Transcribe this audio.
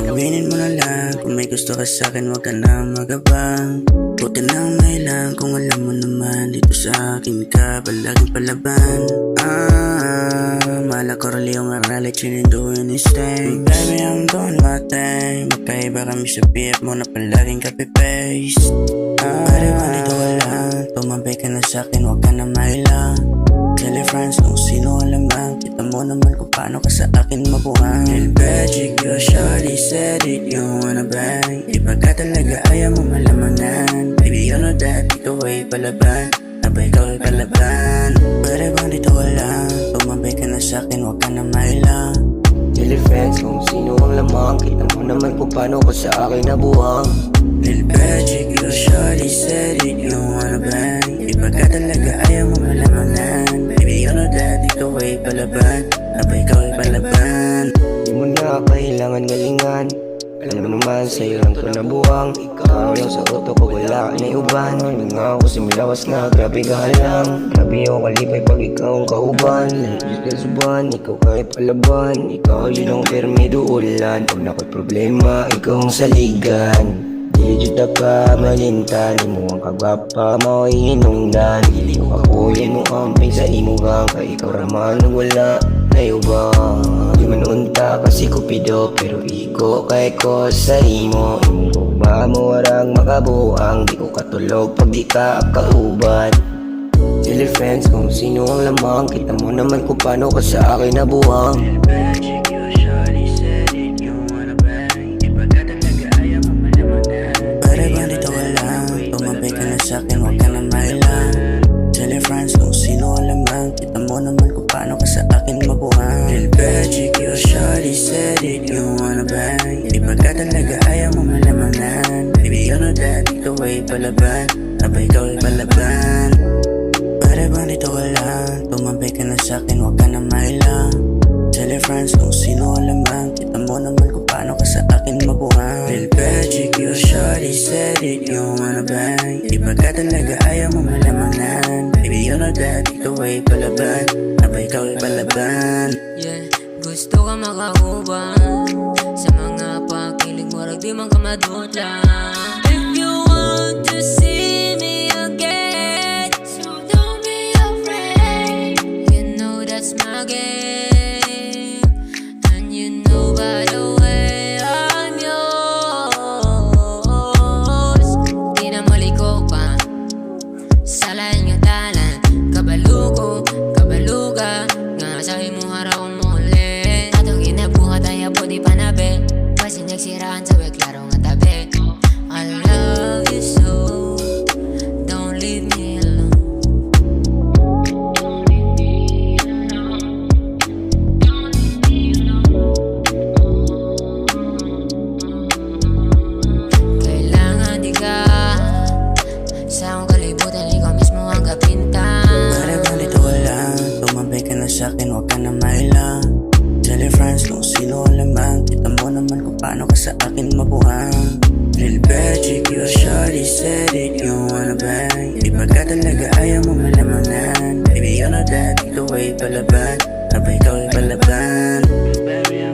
Aminin mo na lang kung may gusto ka sa'kin, wag ka na magabang. Buti nang may lang kung alam mo naman dito sa akin ka palaging palaban. Mala ko really yung arali, chillin' doing this thing. Baby, I'm doing my thing. Magkaiba kami sa PF mo na palaging copy-paste. Pwede ba dito ka lang, tumambay ka na sa'kin, wag ka na mailang. Tell your friends kung sino ang lamang, kita mo naman kung paano ka sa akin mabuhang. El Magic, your shawty said it, you wanna bang. Di ba ka talaga ayaw mo malamangan? Baby, you know that, ikaw ay palaban, abay ikaw ay palaban. Pwede bang dito ka lang, tumambay ka na sa'kin, wag ka na mailang. Tell your friends kung sino ang lamang, kita mo naman kung paano ka sa akin nabuhang. El Magic, your shawty said it, you wanna bang. Di ba ka talaga ayaw mo malamangan? Baby, you know that, ikaw ay palaban, abay ikaw ay palaban. Di mo na kailangan galingan, alam mo naman sa'yo lang to nabuhang. Ikaw lang sa uto ko, wala ka na iuban. Nga ako simulawas na, grabe ka lang. Grabe ako kalipay pag ikaw ang kauban. Lahat ka suban, ikaw kahit palaban. Ikaw yun ang permido ulan. Pag nako'y problema, ikaw ang saligan. Dili juta ka malintan, imo ang kagwapa mo hinungdan. Dili ko kapuyan mo amping sa imugang, kay ikaw raman wala na ubang. Di man unta kasi kupido, pero iko kay ko sa imo. Imo ko ba mo warang makabuang, di ko katulog pag di ka kauban. Tell your friends kung sino ang lamang, kita mo naman kung paano ka sa akin nabuhang. Sa'kin wag ka na mailang. Tell your friends kung sino ang lamang, kita mo naman kung paano ka sa akin mabuhang. El Magic, your shawty said it, you wanna bang. Di ba ka talaga ayaw mo malamangan? Baby, you know that, ikaw ay palaban, abay ikaw ay palaban. Pwede bang dito ka lang, tumambay ka na sa'kin, wag ka na mailang. Tell your friends kung sino ang lamang, kita mo naman kung paano ka sa akin mabuhang. El Magic, your shawty said it, you wanna bang. Di ba ka talaga ayaw mo malamangan? Baby, you know that, ikaw ay palaban, abay ikaw ay palaban. Yeah, gusto ka makakuban sa mga pakilig mo, rag di man ka madutla. If you want to see me again, so don't be afraid. You know that's my game. Nagsiraan sa klaro nga tabi. I love you so, don't leave me alone. Kailangan di ka sa akong kalibutan, ikaw mismo ang kapintan. Pwede ba dito ka lang, tumambay ka na sa'kin, wag ka na mailang. Tell your friends kung sino ang lamang, kita mo naman kung paano ka sa akin mabuhang. Lil Magic, your shawty said it, you wanna bang. Di ba ka talaga ayaw mo malamangan? Baby, you know that, ikaw ay palaban, abay ikaw ay palaban. Baby,